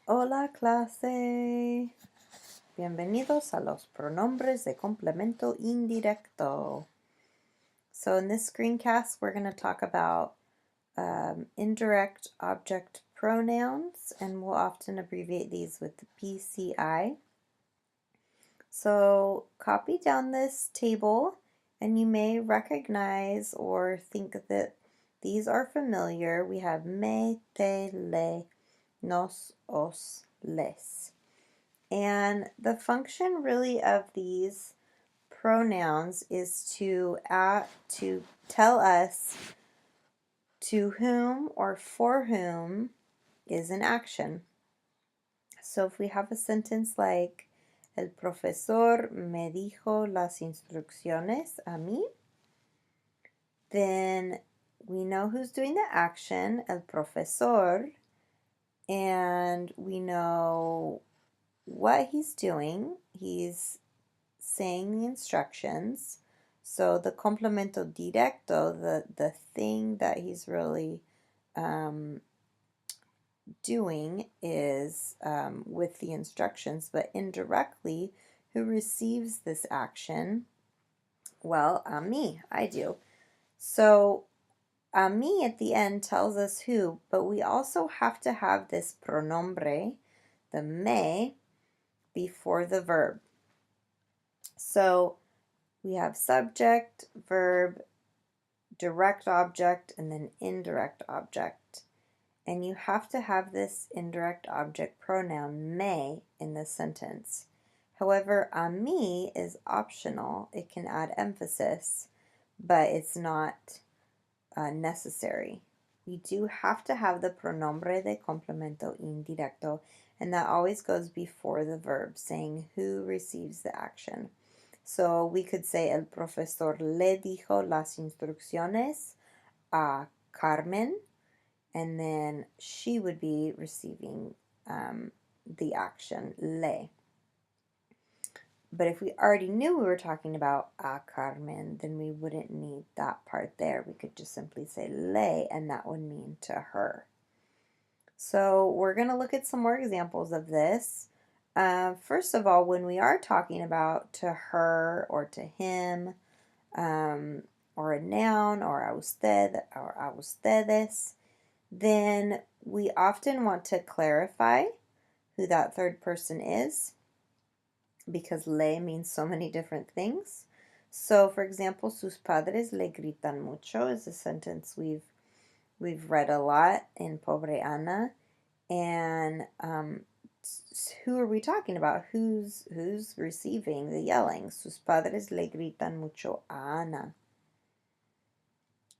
Hola clase. Bienvenidos a los pronombres de complemento indirecto. So in this screencast, we're going to talk about indirect object pronouns, and we'll often abbreviate these with the PCI. So copy down this table, and you may recognize or think that these are familiar. We have me, te, le, nos, os, les. And the function really of these pronouns is to tell us to whom or for whom is an action. So if we have a sentence like El profesor me dijo las instrucciones a mí, then we know who's doing the action, el profesor, and we know what he's doing. He's saying the instructions. So the complemento directo, the thing that he's really doing is with the instructions, but indirectly, who receives this action? Well, a mí, I do. So a mí at the end tells us who, but we also have to have this pronombre, the me, before the verb. So we have subject, verb, direct object, and then indirect object. And you have to have this indirect object pronoun me in the sentence. However, a mí is optional. It can add emphasis, but it's not necessary. We do have to have the pronombre de complemento indirecto, and that always goes before the verb, saying who receives the action. So we could say el profesor le dijo las instrucciones a Carmen, and then she would be receiving the action le. But if we already knew we were talking about a Carmen, then we wouldn't need that part there. We could just simply say le, and that would mean to her. So we're going to look at some more examples of this. First of all, when we are talking about to her or to him, or a noun, or a usted, or a ustedes, then we often want to clarify who that third person is, because le means so many different things. So, for example, sus padres le gritan mucho is a sentence we've read a lot in Pobre Ana. And who are we talking about? Who's receiving the yelling? Sus padres le gritan mucho a Ana.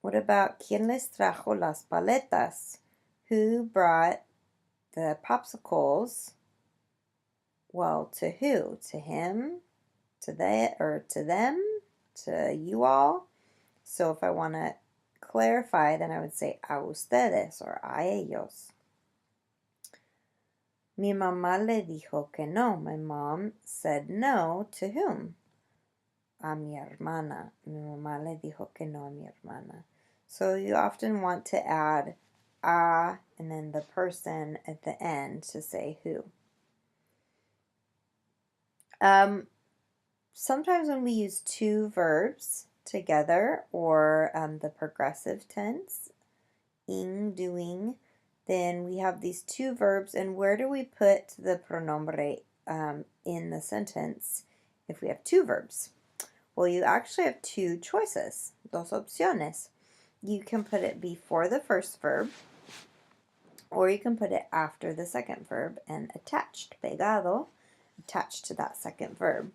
What about quién les trajo las paletas? Who brought the popsicles? Well, to who? To him? To they? Or to them? To you all? So if I want to clarify, then I would say a ustedes or a ellos. Mi mamá le dijo que no. My mom said no to whom? A mi hermana. Mi mamá le dijo que no a mi hermana. So you often want to add a and then the person at the end to say who. Sometimes when we use two verbs together, or the progressive tense, ing, doing, then we have these two verbs, and where do we put the pronombre in the sentence if we have two verbs? Well, you actually have two choices, dos opciones. You can put it before the first verb, or you can put it after the second verb and attached, pegado, attached to that second verb.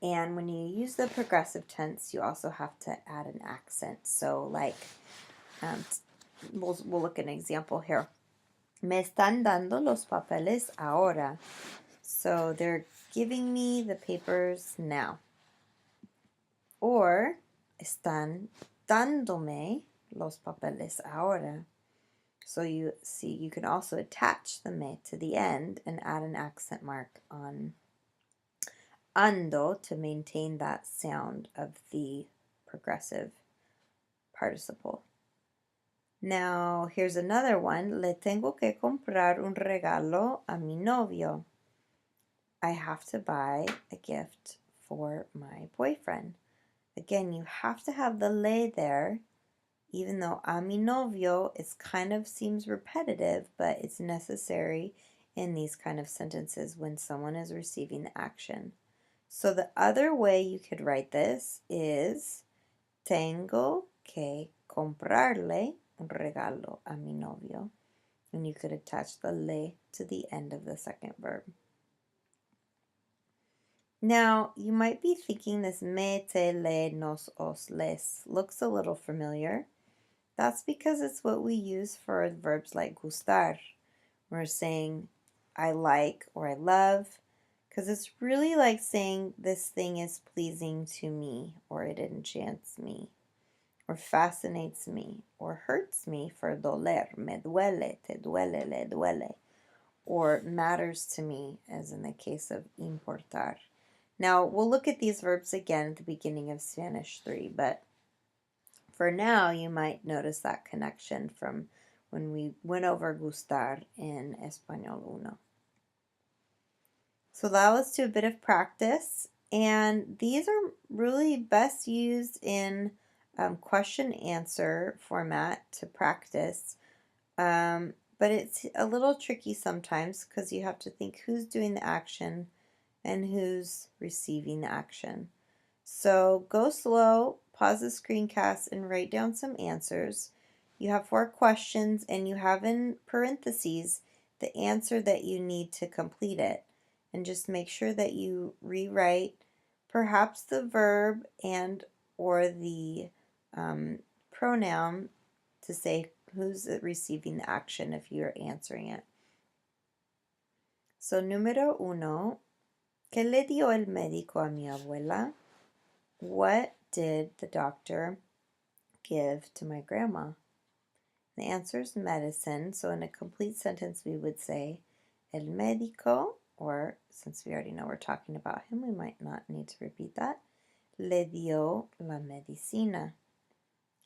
And when you use the progressive tense, you also have to add an accent. So like, we'll look at an example here. Me están dando los papeles ahora. So they're giving me the papers now. Or, están dándome los papeles ahora. So you see, you can also attach the me to the end and add an accent mark on ando to maintain that sound of the progressive participle. Now, here's another one. Le tengo que comprar un regalo a mi novio. I have to buy a gift for my boyfriend. Again, you have to have the le there, even though a mi novio is kind of seems repetitive, but it's necessary in these kind of sentences when someone is receiving the action. So the other way you could write this is tengo que comprarle un regalo a mi novio. And you could attach the le to the end of the second verb. Now, you might be thinking this me, te, le, nos, os, les looks a little familiar. That's because it's what we use for verbs like gustar. We're saying I like or I love, because it's really like saying this thing is pleasing to me, or it enchants me, or fascinates me, or hurts me for doler, me duele, te duele, le duele, or matters to me, as in the case of importar. Now, we'll look at these verbs again at the beginning of Spanish 3, but for now, you might notice that connection from when we went over gustar in Español 1. So that was to a bit of practice, and these are really best used in question-answer format to practice, but it's a little tricky sometimes because you have to think who's doing the action and who's receiving the action. So go slow, pause the screencast, and write down some answers. You have 4 questions, and you have in parentheses the answer that you need to complete it. And just make sure that you rewrite perhaps the verb and or the pronoun to say who's receiving the action if you're answering it. So, número 1. ¿Qué le dio el médico a mi abuela? What did the doctor give to my grandma? The answer is medicine. So in a complete sentence, we would say el médico, or since we already know we're talking about him, we might not need to repeat that. Le dio la medicina.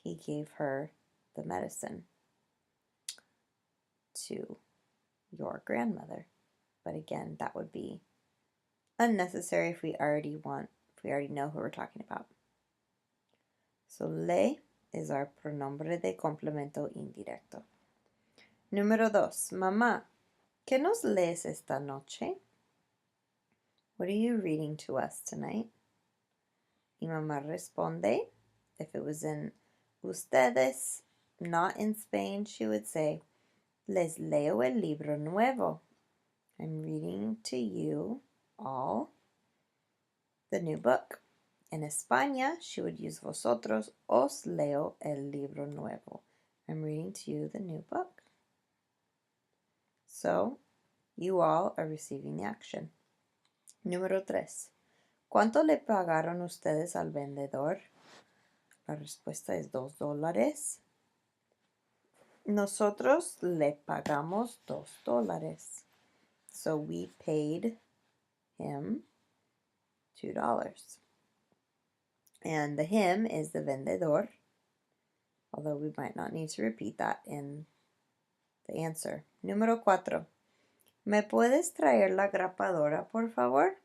He gave her the medicine to your grandmother. But again, that would be unnecessary if we already know who we're talking about. So le is our pronombre de complemento indirecto. Número 2. Mamá, ¿qué nos lees esta noche? What are you reading to us tonight? Y mamá responde, if it was in ustedes, not in Spain, she would say, les leo el libro nuevo. I'm reading to you all the new book. En España, she would use vosotros, os leo el libro nuevo. I'm reading to you the new book. So, you all are receiving the action. Número 3. ¿Cuánto le pagaron ustedes al vendedor? La respuesta es $2. Nosotros le pagamos $2. So, we paid him $2. And the him is the vendedor, although we might not need to repeat that in the answer. Número 4. ¿Me puedes traer la grapadora, por favor?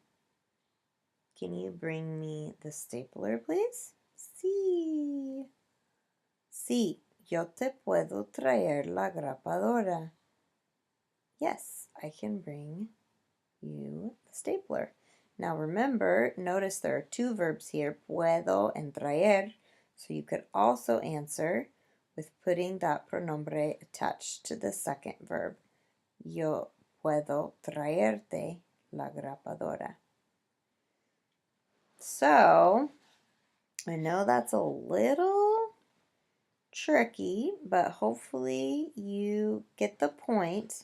Can you bring me the stapler, please? Sí. Sí, yo te puedo traer la grapadora. Yes, I can bring you the stapler. Now remember, notice there are 2 verbs here, puedo and traer. So you could also answer with putting that pronombre attached to the second verb. Yo puedo traerte la grapadora. So, I know that's a little tricky, but hopefully you get the point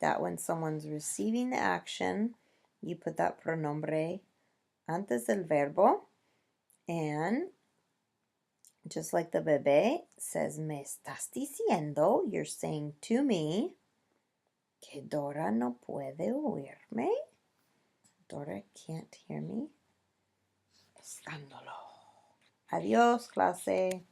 that when someone's receiving the action, you put that pronombre antes del verbo, and just like the bebé says, me estás diciendo, you're saying to me, que Dora no puede oírme. Dora can't hear me. Escándalo. Adiós, clase.